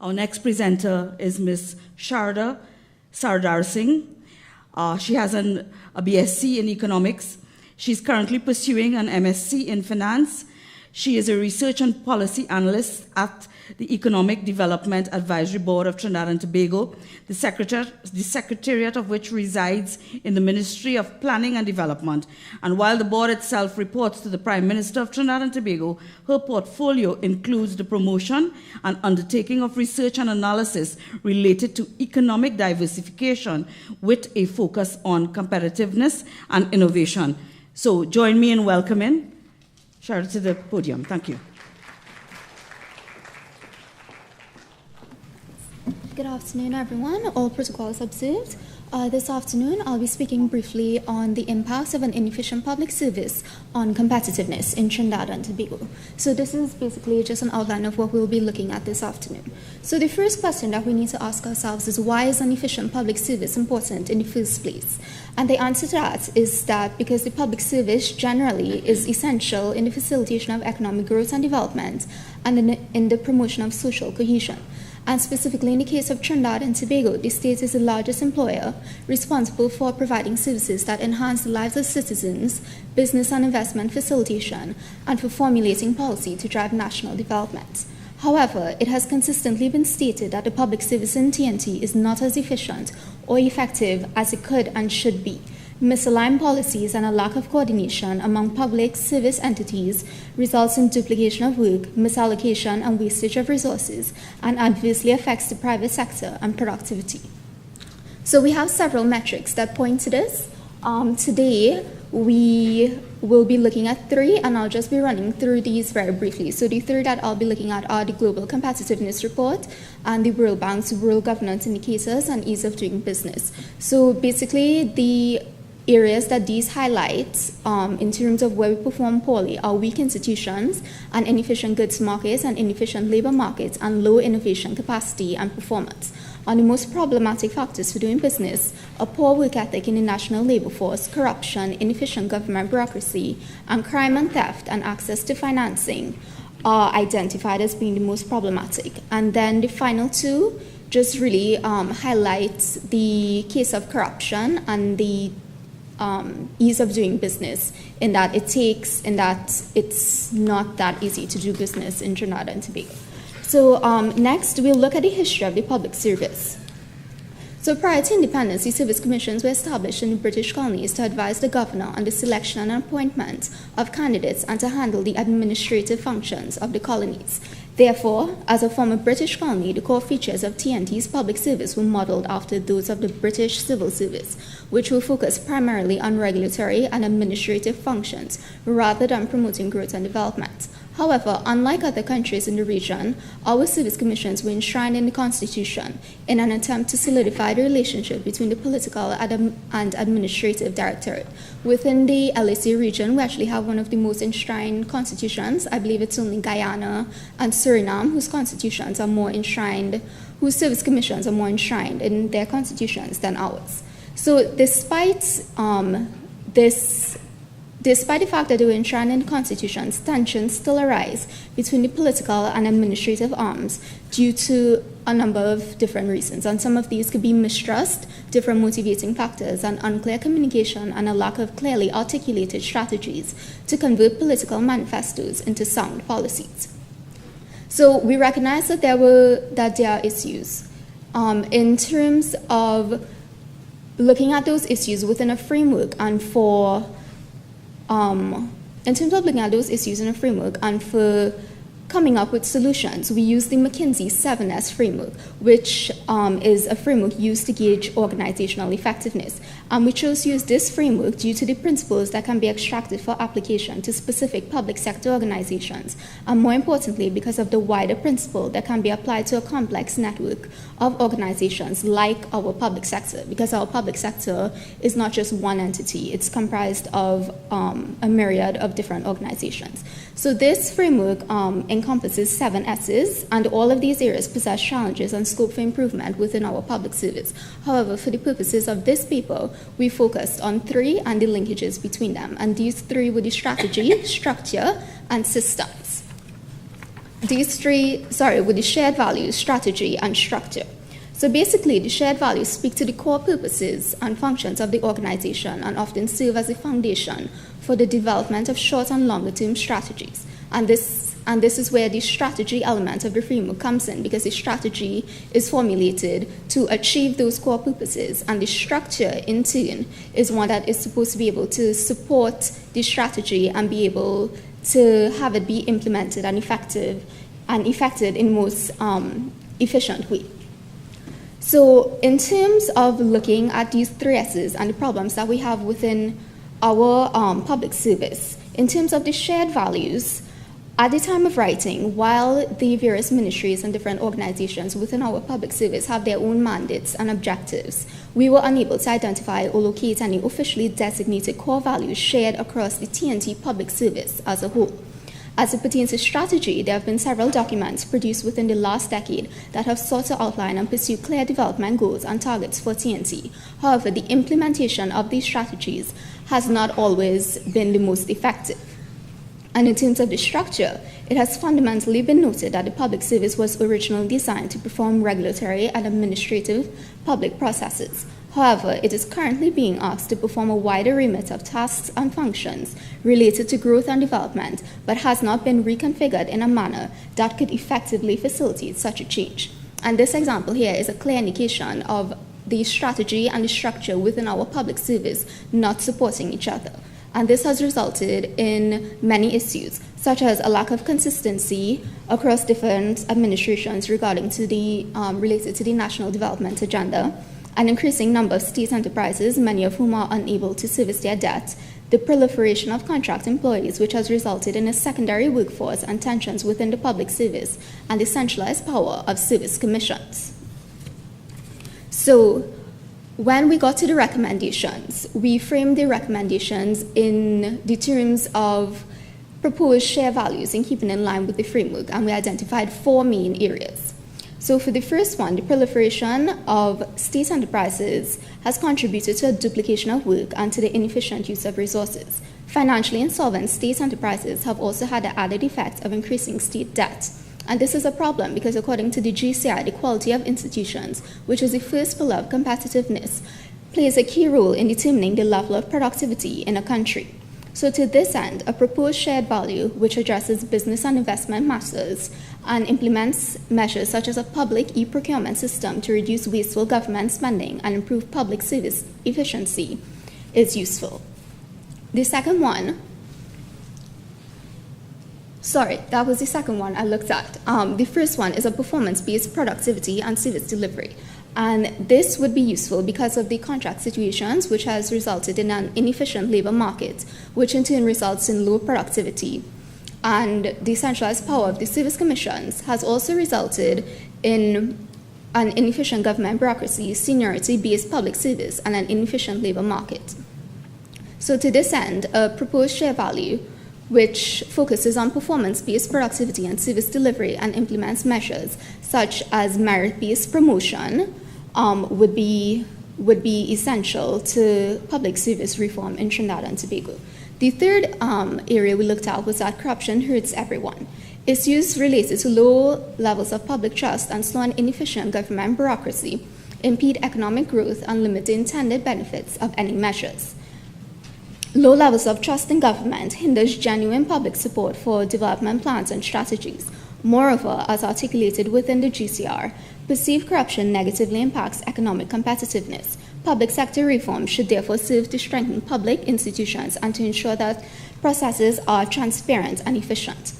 Our next presenter is Ms. Sharda Sardarsingh. She has a BSc in economics. She's currently pursuing an MSc in finance. She is a research and policy analyst at the Economic Development Advisory Board of Trinidad and Tobago, the secretariat of which resides in the Ministry of Planning and Development. And while the board itself reports to the Prime Minister of Trinidad and Tobago, her portfolio includes the promotion and undertaking of research and analysis related to economic diversification with a focus on competitiveness and innovation. So join me in welcoming Sharda to the podium. Thank you. Good afternoon, everyone. All protocols observed. This afternoon, I'll be speaking briefly on the impacts of an inefficient public service on competitiveness in Trinidad and Tobago. So this is basically just an outline of what we'll be looking at this afternoon. So the first question that we need to ask ourselves is, why is an efficient public service important in the first place? And the answer to that is that because the public service generally is essential in the facilitation of economic growth and development and in the promotion of social cohesion. And specifically in the case of Trinidad and Tobago, the state is the largest employer responsible for providing services that enhance the lives of citizens, business and investment facilitation, and for formulating policy to drive national development. However, it has consistently been stated that the public service in TNT is not as efficient or effective as it could and should be. Misaligned policies and a lack of coordination among public service entities results in duplication of work, misallocation and wastage of resources, and adversely affects the private sector and productivity. So we have several metrics that point to this. Today, we will be looking at three, and I'll just be running through these very briefly. So the three that I'll be looking at are the Global Competitiveness Report and the World Bank's World Governance Indicators and Ease of Doing Business. So basically, the areas that these highlight in terms of where we perform poorly are weak institutions and inefficient goods markets and inefficient labor markets and low innovation capacity and performance. On the most problematic factors for doing business, a poor work ethic in the national labor force, corruption, inefficient government bureaucracy, and crime and theft and access to financing are identified as being the most problematic. And then the final two just really highlights the case of corruption and the ease of doing business, in that it's not that easy to do business in Trinidad and Tobago. So next, we'll look at the history of the public service. So prior to independence, the service commissions were established in the British colonies to advise the governor on the selection and appointment of candidates and to handle the administrative functions of the colonies. Therefore, as a former British colony, the core features of TNT's public service were modeled after those of the British civil service, which will focus primarily on regulatory and administrative functions rather than promoting growth and development. However, unlike other countries in the region, our service commissions were enshrined in the Constitution in an attempt to solidify the relationship between the political and administrative directorate. Within the LAC region, we actually have one of the most enshrined constitutions. I believe it's only Guyana and Suriname whose constitutions are more enshrined, whose service commissions are more enshrined in their constitutions than ours. So despite the fact that they were enshrined in constitutions, tensions still arise between the political and administrative arms due to a number of different reasons. And some of these could be mistrust, different motivating factors, and unclear communication, and a lack of clearly articulated strategies to convert political manifestos into sound policies. So we recognize that there are issues. In terms of looking at those issues within a framework and for coming up with solutions, we use the McKinsey 7S framework, which is a framework used to gauge organizational effectiveness. And we chose to use this framework due to the principles that can be extracted for application to specific public sector organizations, and more importantly, because of the wider principle that can be applied to a complex network of organizations like our public sector, because our public sector is not just one entity, it's comprised of a myriad of different organizations. So this framework encompasses 7 S's, and all of these areas possess challenges and scope for improvement within our public service. However, for the purposes of this paper, we focused on 3 and the linkages between them, and these 3 were the strategy, structure, and systems. with the shared values, strategy, and structure. So basically, the shared values speak to the core purposes and functions of the organization and often serve as a foundation for the development of short and longer term strategies. And this is where the strategy element of the framework comes in, because the strategy is formulated to achieve those core purposes, and the structure, in turn, is one that is supposed to be able to support the strategy and be able to have it be implemented and effected in the most efficient way. So in terms of looking at these three S's and the problems that we have within our public service, in terms of the shared values, at the time of writing, while the various ministries and different organizations within our public service have their own mandates and objectives, we were unable to identify or locate any officially designated core values shared across the TNT public service as a whole. As it pertains to strategy, there have been several documents produced within the last decade that have sought to outline and pursue clear development goals and targets for TNT. However, the implementation of these strategies has not always been the most effective. And in terms of the structure, it has fundamentally been noted that the public service was originally designed to perform regulatory and administrative public processes. However, it is currently being asked to perform a wider remit of tasks and functions related to growth and development, but has not been reconfigured in a manner that could effectively facilitate such a change. And this example here is a clear indication of the strategy and the structure within our public service not supporting each other. And this has resulted in many issues, such as a lack of consistency across different administrations related to the National Development Agenda, an increasing number of state enterprises, many of whom are unable to service their debt, the proliferation of contract employees, which has resulted in a secondary workforce and tensions within the public service, and the centralized power of service commissions. So, when we got to the recommendations, we framed the recommendations in the terms of proposed share values in keeping in line with the framework, and we identified 4 main areas. So for the first one, the proliferation of state enterprises has contributed to a duplication of work and to the inefficient use of resources. Financially insolvent state enterprises have also had the added effect of increasing state debt. And this is a problem because according to the GCI, the quality of institutions, which is the first pillar of competitiveness, plays a key role in determining the level of productivity in a country. So to this end, a proposed shared value which addresses business and investment matters and implements measures such as a public e-procurement system to reduce wasteful government spending and improve public service efficiency is useful. The second one, that was the second one I looked at. The first one is a performance-based productivity and service delivery. And this would be useful because of the contract situations, which has resulted in an inefficient labor market, which in turn results in low productivity. And the centralized power of the service commissions has also resulted in an inefficient government bureaucracy, seniority-based public service, and an inefficient labor market. So to this end, a proposed share value which focuses on performance-based productivity and service delivery and implements measures such as merit-based promotion would be essential to public service reform in Trinidad and Tobago. The third area we looked at was that corruption hurts everyone. Issues related to low levels of public trust and slow and inefficient government bureaucracy impede economic growth and limit the intended benefits of any measures. Low levels of trust in government hinders genuine public support for development plans and strategies. Moreover, as articulated within the GCR, perceived corruption negatively impacts economic competitiveness. Public sector reform should therefore serve to strengthen public institutions and to ensure that processes are transparent and efficient.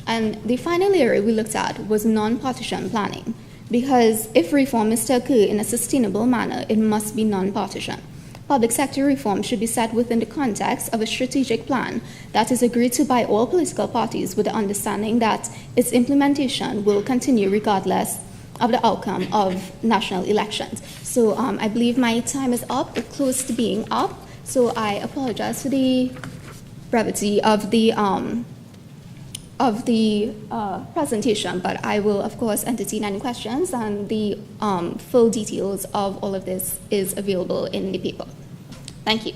And the final area we looked at was non-partisan planning, because if reform is to occur in a sustainable manner, it must be non-partisan. Public sector reform should be set within the context of a strategic plan that is agreed to by all political parties with the understanding that its implementation will continue regardless of the outcome of national elections. So I believe my time is up, or close to being up, so I apologize for the brevity of the presentation, but I will, of course, entertain any questions, and the full details of all of this is available in the paper. Thank you.